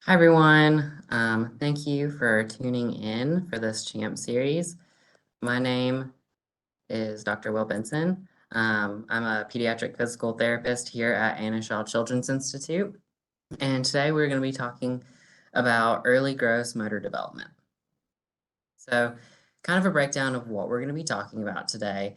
Hi, everyone. Thank you for tuning in for this CHAMP series. My name is Dr. Will Benson. I'm a pediatric physical therapist here at Anna Shaw Children's Institute, and today we're going to be talking about early gross motor development. So, kind of a breakdown of what we're going to be talking about today.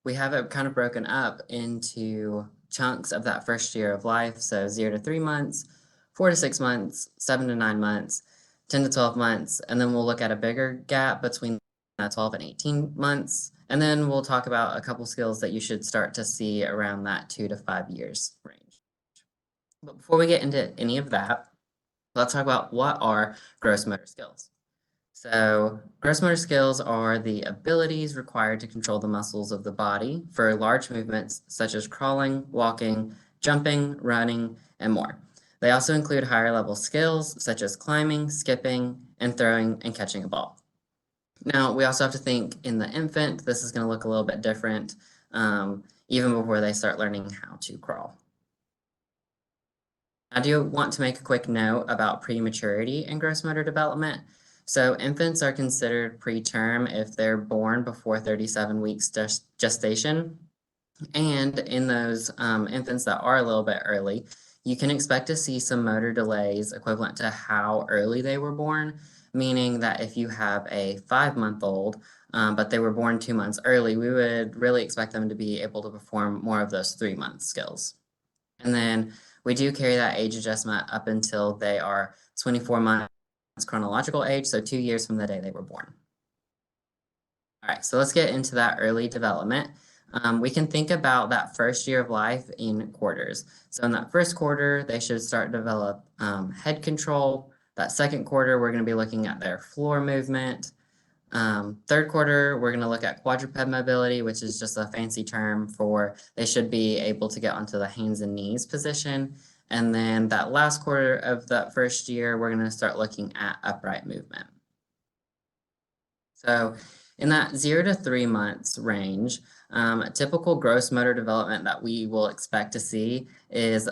We have it kind of broken up into chunks of that first year of life, so 0 to 3 months, 4 to 6 months, 7 to 9 months, 10 to 12 months, and then we'll look at a bigger gap between 12 and 18 months, and then we'll talk about a couple skills that you should start to see around that 2 to 5 years range. But before we get into any of that, let's talk about what are gross motor skills. So, gross motor skills are the abilities required to control the muscles of the body for large movements such as crawling, walking, jumping, running, and more. They also include higher level skills such as climbing, skipping, and throwing and catching a ball. Now, we also have to think in the infant, this is going to look a little bit different even before they start learning how to crawl. I do want to make a quick note about prematurity in gross motor development. So infants are considered preterm if they're born before 37 weeks gestation. And in those infants that are a little bit early, you can expect to see some motor delays equivalent to how early they were born, meaning that if you have a 5-month-old, but they were born 2 months early, we would really expect them to be able to perform more of those 3-month skills. And then we do carry that age adjustment up until they are 24 months chronological age, so 2 years from the day they were born. All right, so let's get into that early development. We can think about that first year of life in quarters. So in that first quarter, they should start to develop head control. That second quarter, we're going to be looking at their floor movement. Third quarter, we're going to look at quadruped mobility, which is just a fancy term for they should be able to get onto the hands and knees position. And then that last quarter of that first year, we're going to start looking at upright movement. So in that 0 to 3 months range, typical gross motor development that we will expect to see is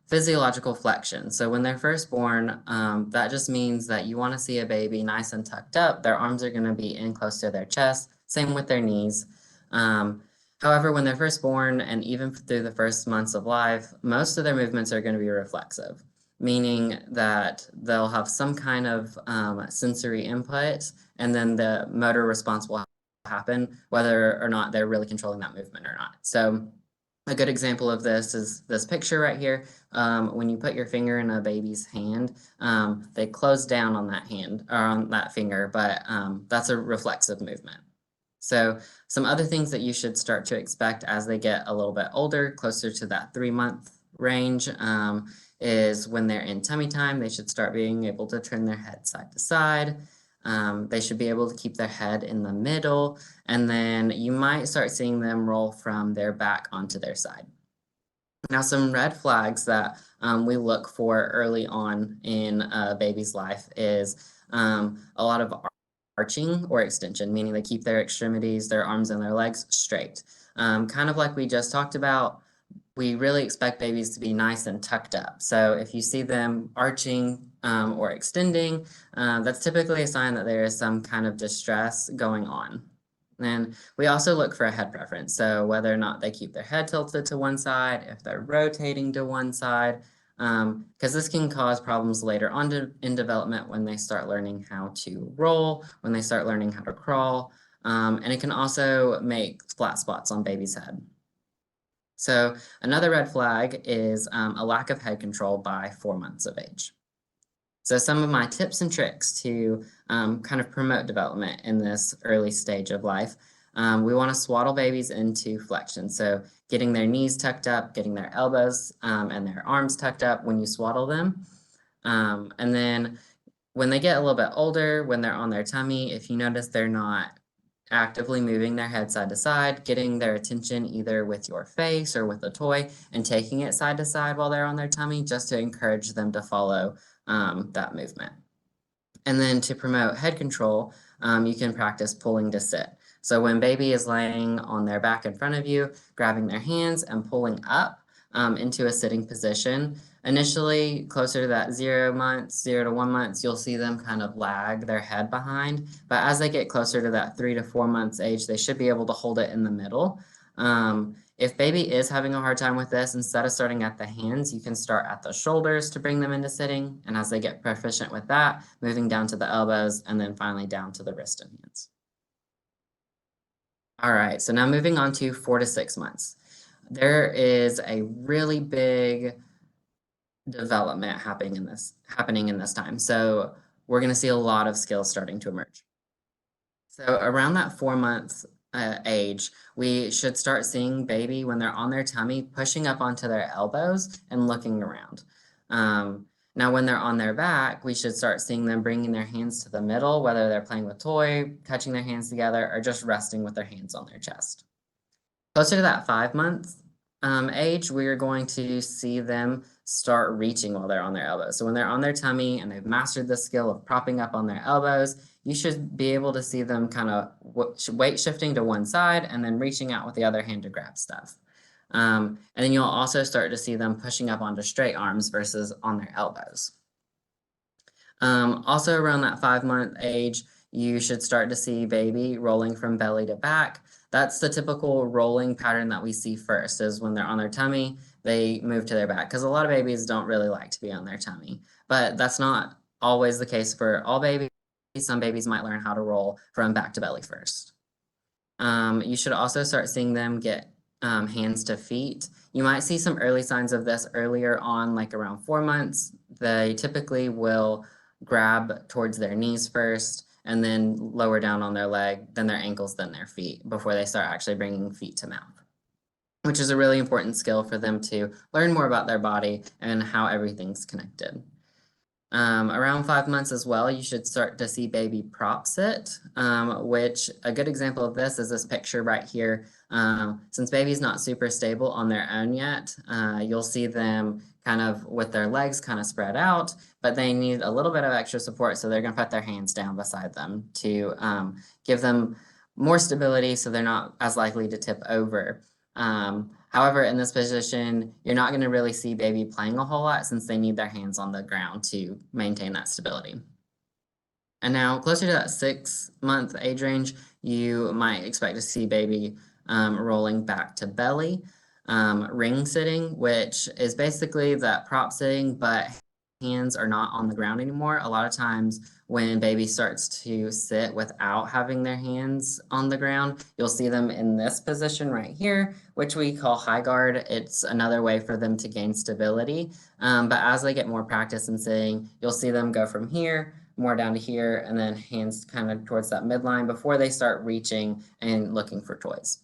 physiological flexion. So when they're first born, that just means that you want to see a baby nice and tucked up. Their arms are going to be in close to their chest, same with their knees. However, when they're first born and even through the first months of life, most of their movements are going to be reflexive, meaning that they'll have some kind of sensory input and then the motor response will happen whether or not they're really controlling that movement or not. So a good example of this is this picture right here. When you put your finger in a baby's hand, they close down on that hand or on that finger, but that's a reflexive movement. So some other things that you should start to expect as they get a little bit older, closer to that 3-month range, is when they're in tummy time, they should start being able to turn their head side to side. They should be able to keep their head in the middle, and then you might start seeing them roll from their back onto their side. Now, some red flags that we look for early on in a baby's life is a lot of arching or extension, meaning they keep their extremities, their arms and their legs straight. Kind of like we just talked about, we really expect babies to be nice and tucked up. So if you see them arching or extending, that's typically a sign that there is some kind of distress going on. And we also look for a head preference. So whether or not they keep their head tilted to one side, if they're rotating to one side, because this can cause problems later on in development when they start learning how to roll, when they start learning how to crawl, and it can also make flat spots on baby's head. So another red flag is a lack of head control by 4 months of age. So some of my tips and tricks to kind of promote development in this early stage of life, we want to swaddle babies into flexion. So getting their knees tucked up, getting their elbows and their arms tucked up when you swaddle them. And then when they get a little bit older, when they're on their tummy, if you notice they're not actively moving their head side to side, getting their attention either with your face or with a toy and taking it side to side while they're on their tummy just to encourage them to follow that movement. And then to promote head control, you can practice pulling to sit. So when baby is laying on their back in front of you, grabbing their hands and pulling up into a sitting position. Initially, closer to that 0 months, 0 to 1 months, you'll see them kind of lag their head behind. But as they get closer to that 3 to 4 months age, they should be able to hold it in the middle. If baby is having a hard time with this, instead of starting at the hands, you can start at the shoulders to bring them into sitting. And as they get proficient with that, moving down to the elbows and then finally down to the wrist and hands. All right, so now moving on to 4 to 6 months. There is a really big development happening in this time. So we're going to see a lot of skills starting to emerge. So around that 4 month age, we should start seeing baby when they're on their tummy, pushing up onto their elbows and looking around. Now, when they're on their back, we should start seeing them bringing their hands to the middle, whether they're playing with toy, touching their hands together, or just resting with their hands on their chest. Closer to that 5 month age, we are going to see them start reaching while they're on their elbows. So when they're on their tummy and they've mastered the skill of propping up on their elbows, you should be able to see them kind of weight shifting to one side and then reaching out with the other hand to grab stuff. And then you'll also start to see them pushing up onto straight arms versus on their elbows. Also around that 5 month age, you should start to see baby rolling from belly to back. That's the typical rolling pattern that we see first, is when they're on their tummy, they move to their back, because a lot of babies don't really like to be on their tummy. But that's not always the case for all babies. Some babies might learn how to roll from back to belly first. You should also start seeing them get hands to feet. You might see some early signs of this earlier on, like around 4 months. They typically will grab towards their knees first and then lower down on their leg, then their ankles, then their feet, before they start actually bringing feet to mouth, which is a really important skill for them to learn more about their body and how everything's connected. Around 5 months as well, you should start to see baby prop sit, which a good example of this is this picture right here. Since baby's not super stable on their own yet, you'll see them kind of with their legs kind of spread out, but they need a little bit of extra support, so they're going to put their hands down beside them to give them more stability so they're not as likely to tip over. However, in this position, you're not going to really see baby playing a whole lot, since they need their hands on the ground to maintain that stability. And now, closer to that 6 month age range, you might expect to see baby rolling back to belly, ring sitting, which is basically that prop sitting, but hands are not on the ground anymore. A lot of times when baby starts to sit without having their hands on the ground, you'll see them in this position right here, which we call high guard. It's another way for them to gain stability. But as they get more practice in sitting, you'll see them go from here more down to here, and then hands kind of towards that midline before they start reaching and looking for toys.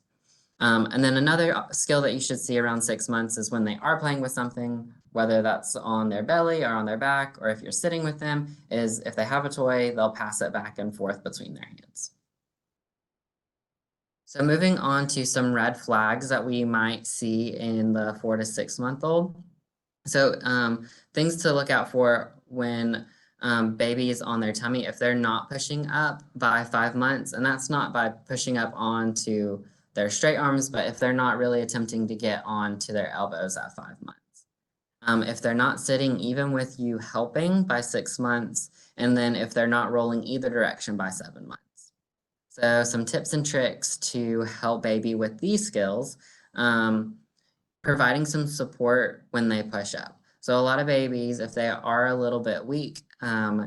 And then another skill that you should see around 6 months is when they are playing with something, whether that's on their belly or on their back, or if you're sitting with them, is if they have a toy, they'll pass it back and forth between their hands. So moving on to some red flags that we might see in the 4 to 6 month old. So things to look out for when baby is on their tummy, if they're not pushing up by 5 months, and that's not by pushing up onto their straight arms, but if they're not really attempting to get onto their elbows at 5 months. If they're not sitting even with you helping by 6 months, and then if they're not rolling either direction by 7 months. So some tips and tricks to help baby with these skills, providing some support when they push up. So a lot of babies, if they are a little bit weak,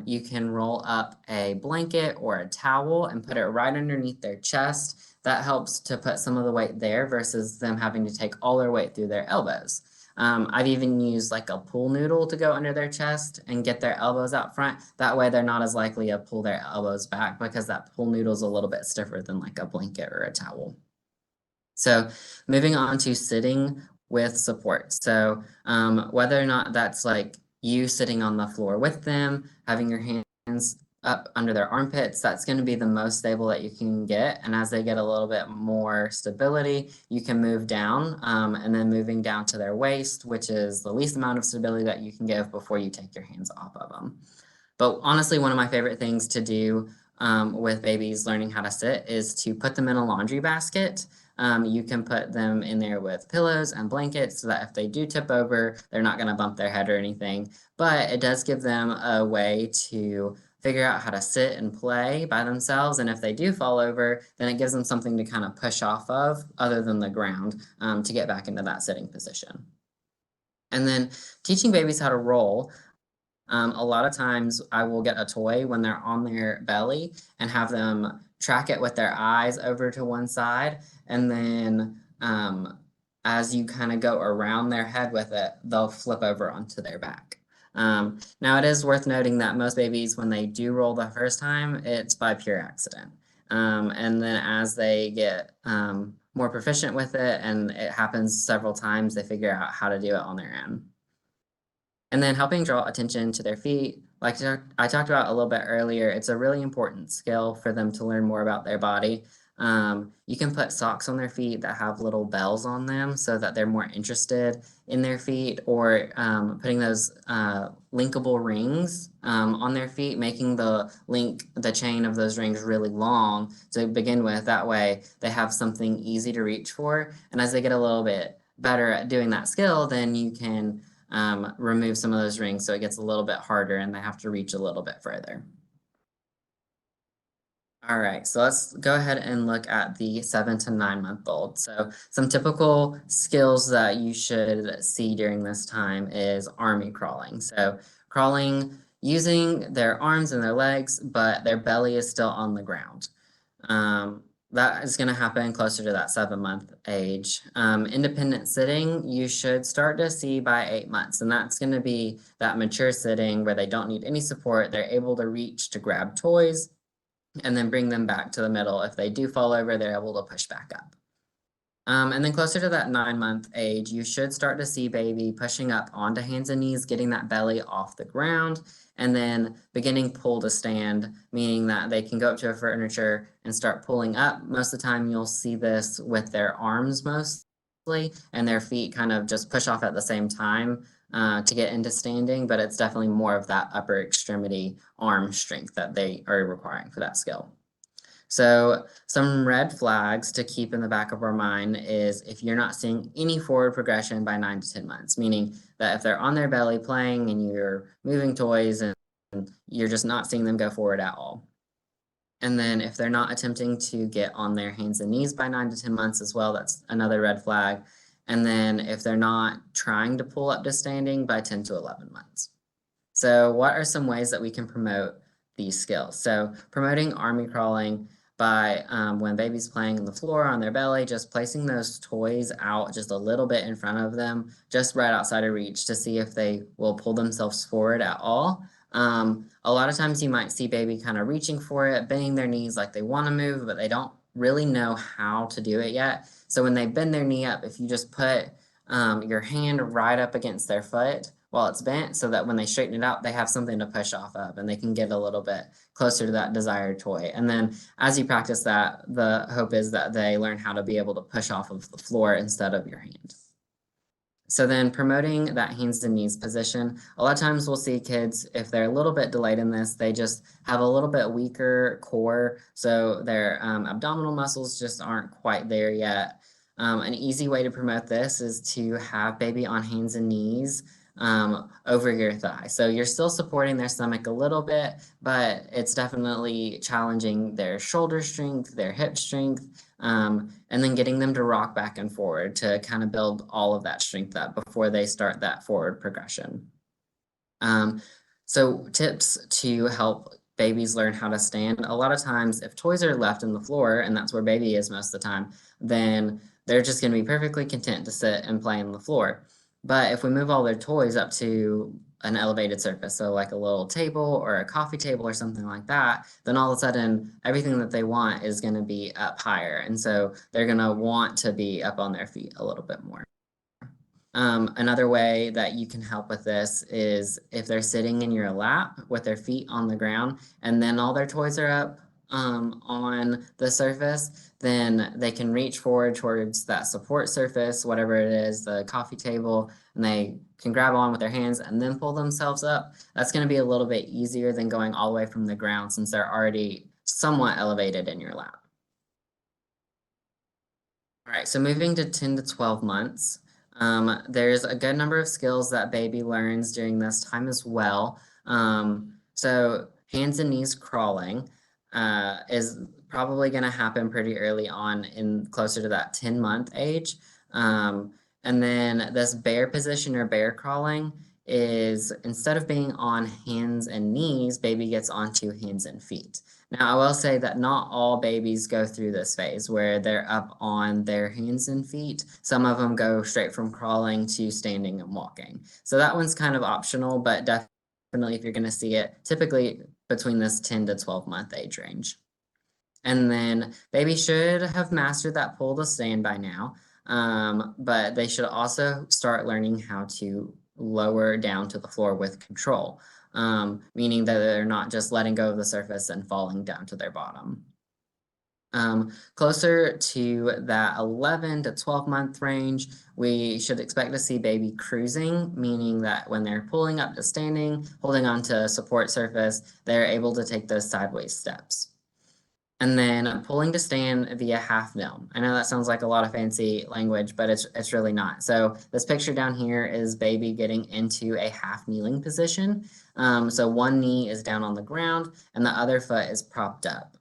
you can roll up a blanket or a towel and put it right underneath their chest. That helps to put some of the weight there versus them having to take all their weight through their elbows. I've even used like a pool noodle to go under their chest and get their elbows out front. That way they're not as likely to pull their elbows back, because that pool noodle is a little bit stiffer than like a blanket or a towel. So moving on to sitting with support. So whether or not that's like you sitting on the floor with them, having your hands up under their armpits, that's going to be the most stable that you can get. And as they get a little bit more stability, you can move down, and then moving down to their waist, which is the least amount of stability that you can give before you take your hands off of them. But honestly, one of my favorite things to do with babies learning how to sit is to put them in a laundry basket. you can put them in there with pillows and blankets so that if they do tip over, they're not going to bump their head or anything. But it does give them a way to figure out how to sit and play by themselves. And if they do fall over, then it gives them something to kind of push off of other than the ground to get back into that sitting position. And then teaching babies how to roll. A lot of times I will get a toy when they're on their belly and have them track it with their eyes over to one side. And then as you kind of go around their head with it, they'll flip over onto their back. Now, it is worth noting that most babies, when they do roll the first time, it's by pure accident. And then as they get more proficient with it and it happens several times, they figure out how to do it on their own. And then helping draw attention to their feet. Like I talked about a little bit earlier, it's a really important skill for them to learn more about their body. You can put socks on their feet that have little bells on them so that they're more interested in their feet, or putting those linkable rings on their feet, making the chain of those rings really long to begin with. That way they have something easy to reach for. And as they get a little bit better at doing that skill, then you can remove some of those rings so it gets a little bit harder and they have to reach a little bit further. All right, so let's go ahead and look at the 7 to 9 month old. So some typical skills that you should see during this time is army crawling. So crawling using their arms and their legs, but their belly is still on the ground. That is going to happen closer to that 7 month age. Independent sitting, you should start to see by 8 months, and that's going to be that mature sitting where they don't need any support. They're able to reach to grab toys and then bring them back to the middle. If they do fall over, they're able to push back up. And then closer to that 9 month age, you should start to see baby pushing up onto hands and knees, getting that belly off the ground, and then beginning pull to stand, meaning that they can go up to a furniture and start pulling up. Most of the time, you'll see this with their arms mostly, and their feet kind of just push off at the same time to get into standing, but it's definitely more of that upper extremity arm strength that they are requiring for that skill. So some red flags to keep in the back of our mind is if you're not seeing any forward progression by 9 to 10 months, meaning that if they're on their belly playing and you're moving toys and you're just not seeing them go forward at all. And then if they're not attempting to get on their hands and knees by 9 to 10 months as well, that's another red flag. And then if they're not trying to pull up to standing by 10 to 11 months. So what are some ways that we can promote these skills? So promoting army crawling by when baby's playing on the floor on their belly, just placing those toys out just a little bit in front of them, just right outside of reach, to see if they will pull themselves forward at all. A lot of times you might see baby kind of reaching for it, bending their knees like they want to move, but they don't really know how to do it yet. So when they bend their knee up, if you just put your hand right up against their foot while it's bent, so that when they straighten it out, they have something to push off of and they can get a little bit closer to that desired toy. And then as you practice that, the hope is that they learn how to be able to push off of the floor instead of your hand. So then promoting that hands and knees position, a lot of times we'll see kids, if they're a little bit delayed in this, they just have a little bit weaker core. So their abdominal muscles just aren't quite there yet. An easy way to promote this is to have baby on hands and knees over your thigh. So you're still supporting their stomach a little bit, but it's definitely challenging their shoulder strength, their hip strength, and then getting them to rock back and forward to kind of build all of that strength up before they start that forward progression. So tips to help babies learn how to stand. A lot of times if toys are left in the floor, and that's where baby is most of the time, then they're just going to be perfectly content to sit and play on the floor. But if we move all their toys up to an elevated surface, so like a little table or a coffee table or something like that, then all of a sudden everything that they want is going to be up higher. And so they're going to want to be up on their feet a little bit more. Another way that you can help with this is if they're sitting in your lap with their feet on the ground and then all their toys are up on the surface, then they can reach forward towards that support surface, whatever it is, the coffee table, and they can grab on with their hands and then pull themselves up. That's going to be a little bit easier than going all the way from the ground since they're already somewhat elevated in your lap. All right, so moving to 10 to 12 months, there's a good number of skills that baby learns during this time as well. So hands and knees crawling is probably going to happen pretty early on in closer to that 10-month age. And then this bear position or bear crawling is instead of being on hands and knees, baby gets onto hands and feet. Now, I will say that not all babies go through this phase where they're up on their hands and feet. Some of them go straight from crawling to standing and walking. So that one's kind of optional, but definitely if you're going to see it, typically between this 10 to 12-month age range. And then baby should have mastered that pull to stand by now, but they should also start learning how to lower down to the floor with control, meaning that they're not just letting go of the surface and falling down to their bottom. Closer to that 11 to 12-month range, we should expect to see baby cruising, meaning that when they're pulling up to standing, holding onto a support surface, they're able to take those sideways steps. And then pulling to stand via half kneel. I know that sounds like a lot of fancy language, but it's really not. So this picture down here is baby getting into a half kneeling position. So one knee is down on the ground and the other foot is propped up.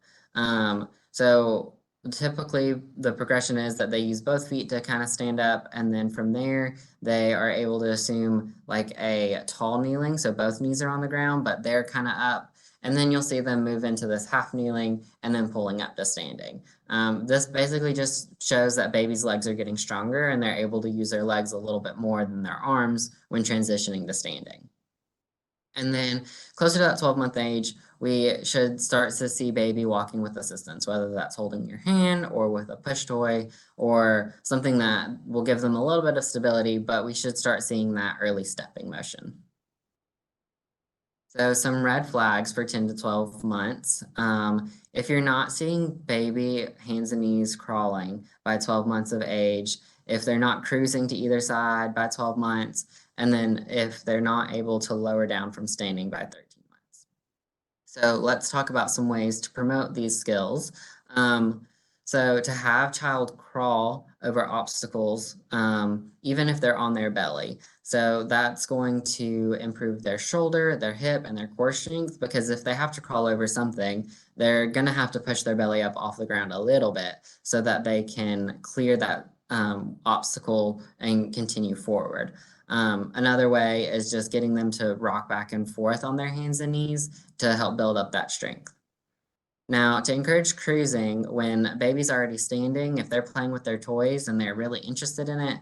So typically the progression is that they use both feet to kind of stand up, and then from there they are able to assume like a tall kneeling. So both knees are on the ground, but they're kind of up. And then you'll see them move into this half kneeling and then pulling up to standing. This basically just shows that baby's legs are getting stronger and they're able to use their legs a little bit more than their arms when transitioning to standing. And then closer to that 12-month age, we should start to see baby walking with assistance, whether that's holding your hand or with a push toy or something that will give them a little bit of stability, but we should start seeing that early stepping motion. So some red flags for 10 to 12 months. If you're not seeing baby hands and knees crawling by 12 months of age, if they're not cruising to either side by 12 months, and then if they're not able to lower down from standing by 13 months. So let's talk about some ways to promote these skills. So to have child crawl over obstacles, even if they're on their belly. So that's going to improve their shoulder, their hip, and their core strength, because if they have to crawl over something, they're going to have to push their belly up off the ground a little bit so that they can clear that obstacle and continue forward. Another way is just getting them to rock back and forth on their hands and knees to help build up that strength. Now, to encourage cruising, when baby's already standing, if they're playing with their toys and they're really interested in it,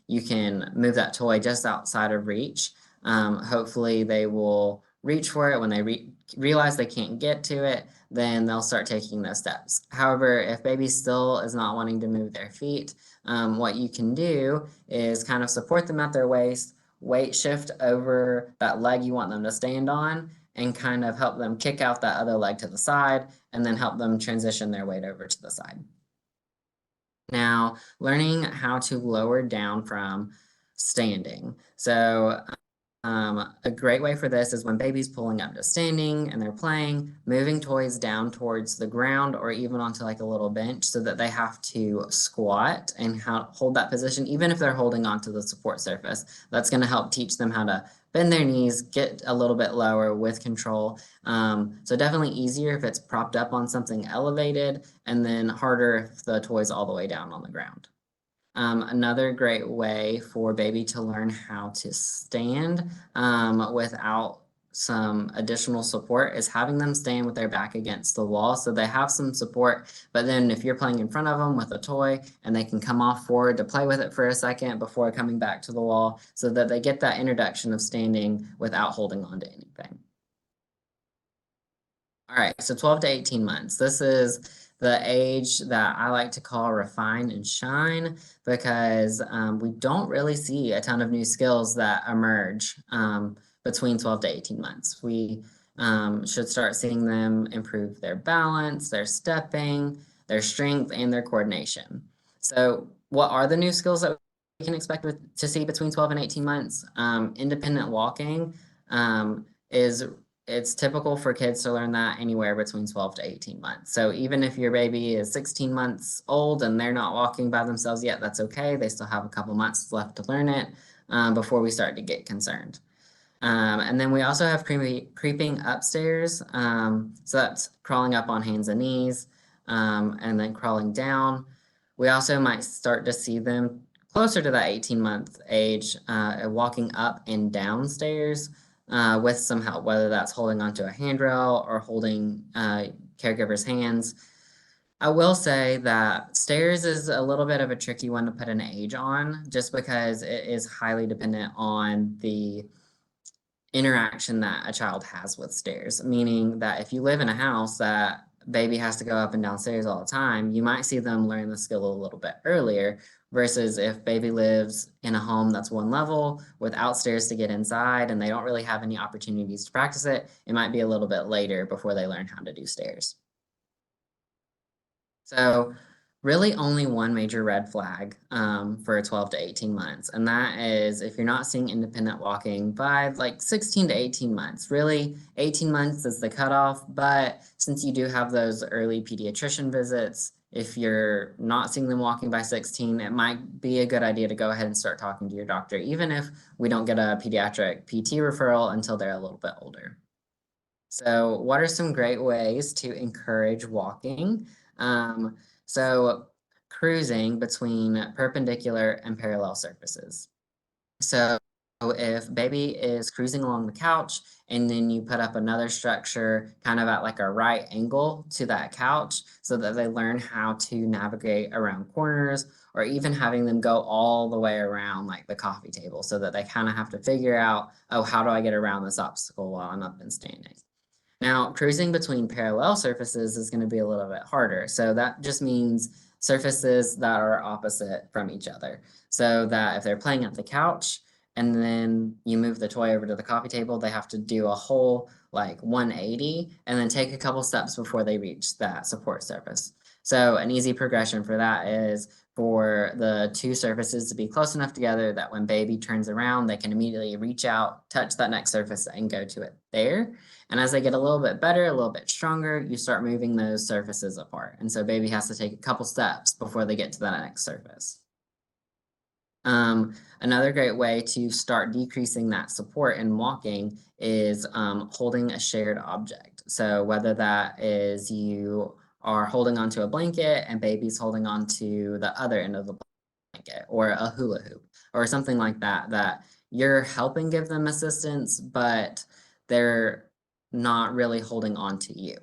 you can move that toy just outside of reach. Hopefully, they will reach for it. When they realize they can't get to it, then they'll start taking those steps. However, if baby still is not wanting to move their feet, what you can do is kind of support them at their waist, weight shift over that leg you want them to stand on, and kind of help them kick out that other leg to the side and then help them transition their weight over to the side. Now, learning how to lower down from standing. So a great way for this is when baby's pulling up to standing and they're playing, moving toys down towards the ground or even onto like a little bench so that they have to squat and hold that position, even if they're holding onto the support surface. That's going to help teach them how to bend their knees, get a little bit lower with control. So definitely easier if it's propped up on something elevated, and then harder if the toy's all the way down on the ground. Another great way for baby to learn how to stand without some additional support is having them stand with their back against the wall so they have some support, but then if you're playing in front of them with a toy and they can come off forward to play with it for a second before coming back to the wall so that they get that introduction of standing without holding on to anything. All right, so 12 to 18 months. This is the age that I like to call refine and shine because we don't really see a ton of new skills that emerge between 12 to 18 months. We should start seeing them improve their balance, their stepping, their strength, and their coordination. So what are the new skills that we can expect to see between 12 and 18 months? Independent walking is it's typical for kids to learn that anywhere between 12 to 18 months. So even if your baby is 16 months old and they're not walking by themselves yet, that's okay. They still have a couple months left to learn it before we start to get concerned. And then we also have creeping upstairs. So that's crawling up on hands and knees and then crawling down. We also might start to see them closer to that 18-month age, walking up and downstairs with some help, whether that's holding onto a handrail or holding caregivers' hands. I will say that stairs is a little bit of a tricky one to put an age on, just because it is highly dependent on the interaction that a child has with stairs. Meaning that if you live in a house that baby has to go up and down stairs all the time, you might see them learn the skill a little bit earlier versus if baby lives in a home that's one level without stairs to get inside and they don't really have any opportunities to practice it, it might be a little bit later before they learn how to do stairs. So really only one major red flag for 12 to 18 months, and that is if you're not seeing independent walking by like 16 to 18 months. Really, 18 months is the cutoff, but since you do have those early pediatrician visits, if you're not seeing them walking by 16, it might be a good idea to go ahead and start talking to your doctor, even if we don't get a pediatric PT referral until they're a little bit older. So, what are some great ways to encourage walking? Um, so, cruising between perpendicular and parallel surfaces. So, if baby is cruising along the couch and then you put up another structure kind of at like a right angle to that couch so that they learn how to navigate around corners, or even having them go all the way around like the coffee table so that they kind of have to figure out, oh, how do I get around this obstacle while I'm up and standing? Now, cruising between parallel surfaces is going to be a little bit harder. So that just means surfaces that are opposite from each other. So that if they're playing at the couch and then you move the toy over to the coffee table, they have to do a whole like 180 and then take a couple steps before they reach that support surface. So an easy progression for that is for the two surfaces to be close enough together that when baby turns around, they can immediately reach out, touch that next surface, and go to it there. And as they get a little bit better, a little bit stronger, you start moving those surfaces apart. And so baby has to take a couple steps before they get to that next surface. Another great way to start decreasing that support in walking is holding a shared object. So whether that is you are holding onto a blanket and baby's holding onto the other end of the blanket, or a hula hoop or something like that, that you're helping give them assistance, but they're not really holding on to you.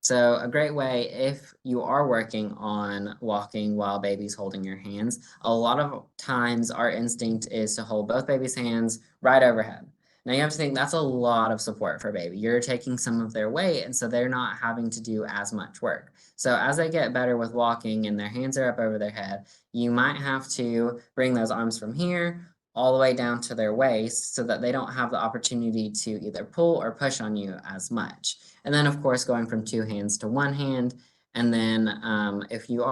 So a great way, if you are working on walking while baby's holding your hands, a lot of times our instinct is to hold both baby's hands right overhead. Now you have to think that's a lot of support for baby. You're taking some of their weight, and so they're not having to do as much work. So as they get better with walking and their hands are up over their head, you might have to bring those arms from here all the way down to their waist so that they don't have the opportunity to either pull or push on you as much. And then, of course, going from two hands to one hand. And then if you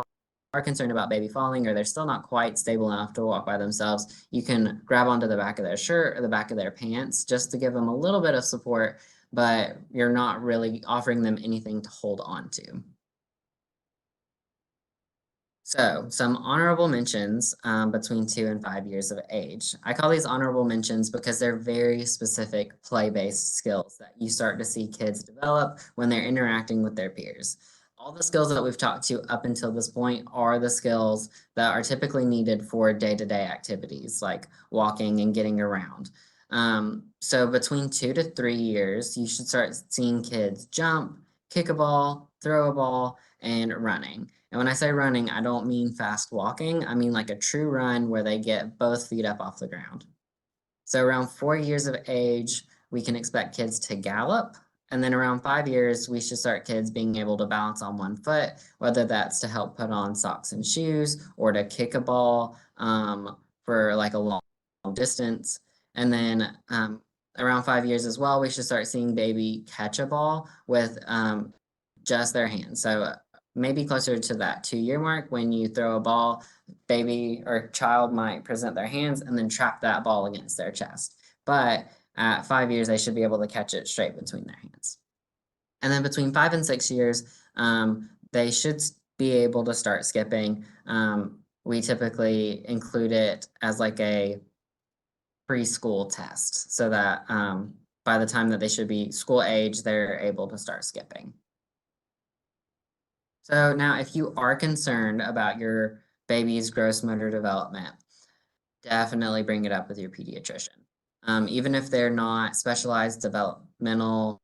are concerned about baby falling or they're still not quite stable enough to walk by themselves, you can grab onto the back of their shirt or the back of their pants just to give them a little bit of support, but you're not really offering them anything to hold on to. So, some honorable mentions between 2 and 5 years of age. I call these honorable mentions because they're very specific play-based skills that you start to see kids develop when they're interacting with their peers. All the skills that we've talked to up until this point are the skills that are typically needed for day-to-day activities like walking and getting around. So between 2 to 3 years, you should start seeing kids jump, kick a ball, throw a ball, and running. And when I say running, I don't mean fast walking. I mean like a true run where they get both feet up off the ground. So around 4 years of age, we can expect kids to gallop. And then around 5 years, we should start kids being able to balance on one foot, whether that's to help put on socks and shoes or to kick a ball for like a long distance. And then around 5 years as well, we should start seeing baby catch a ball with just their hands. So maybe closer to that 2 year mark when you throw a ball, baby or child might present their hands and then trap that ball against their chest. But at 5 years, they should be able to catch it straight between their hands. And then between 5 and 6 years, they should be able to start skipping. We typically include it as like a preschool test so that by the time that they should be school age, they're able to start skipping. So now, if you are concerned about your baby's gross motor development, definitely bring it up with your pediatrician. Even if they're not specialized developmental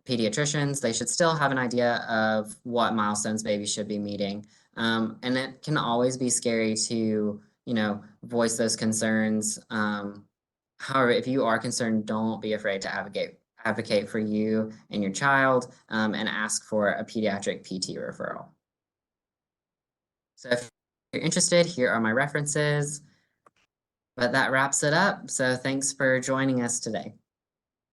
pediatricians, they should still have an idea of what milestones babies should be meeting. And it can always be scary to, voice those concerns. However, if you are concerned, don't be afraid to advocate for you and your child, and ask for a pediatric PT referral. So if you're interested, here are my references. But that wraps it up. So thanks for joining us today.